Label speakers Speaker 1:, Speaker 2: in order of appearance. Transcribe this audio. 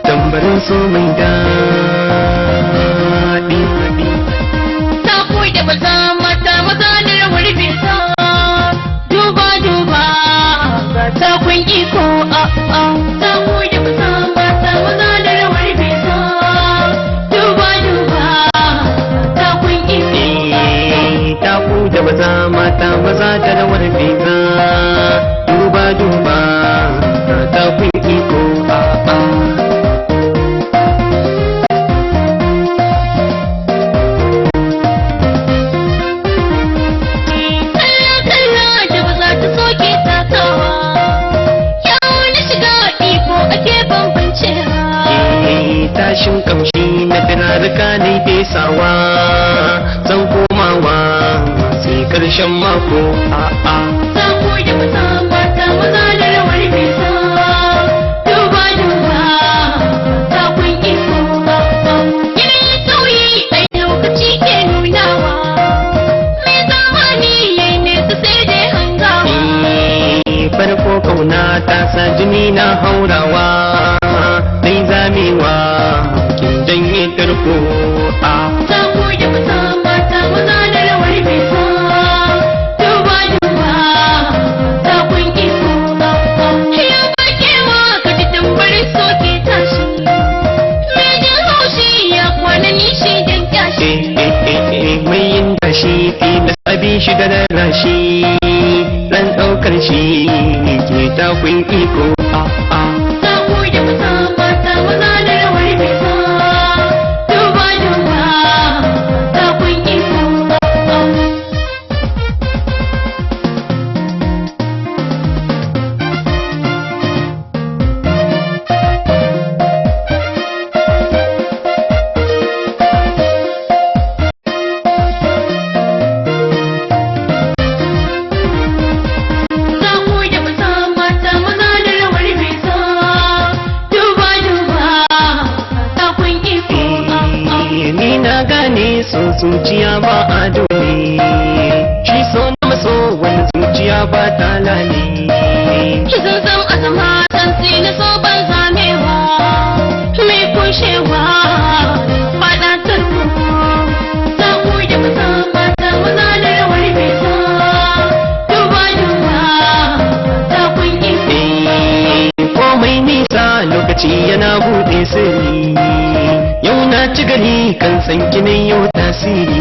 Speaker 1: Tambarin so mai daɗi.
Speaker 2: Ta koyi da maza mata maza da rawar bisa. Duba duba ga takun iko a. Ta koyi da maza mata maza da rawar bisa. Duba duba takun iko a.
Speaker 1: Ta koyi da maza mata maza da rawar bisa. Duba duba ga takun iko a. Tashin kamshi na firarka ne fesawa, zan komawa sai karshen mako a'a.
Speaker 2: Ta koyi da maza mata maza da rawar bisa. Duba duba ta kun iko a. Yanayin sauyi ai lokaci ke nunawa. Mai zamani yayi nesa sai dai hangawa.
Speaker 1: Farko kauna ta sa jini na haurawa, dai zamewa kin janye tarko a.
Speaker 2: Ta koyi da maza mata maza da rawar bisa. Duba duba ta kun iko a. Ya bakewa ka ji tambarin soke tashi. Mai jin haushi ya kwana nishi dan kyashi.
Speaker 1: Mai yin dashi tilas abi shi da rarrashi, ran ɗaukar shi ke takun iko a'a.
Speaker 2: Ta koyi da maza mata maza da rawar bisa. Duba duba ta kun iko a. Ta koyi da maza mata maza da rawar bisa. Duba duba ta kun iko a.
Speaker 1: Ni na gane so zuciya ba ado ne, shi so na maso wani zuciya ba ta lale.
Speaker 2: Ki zanzan azama santsi na so ban zamewa. Mai kushewa faɗa tarko. Ta koyi da maza mata maza da rawar bisa. Duba duba ta kun iko a.
Speaker 1: Komai nisa lokaci yana buɗe sirri, yau na ci gani kan san kinin yau tasiri.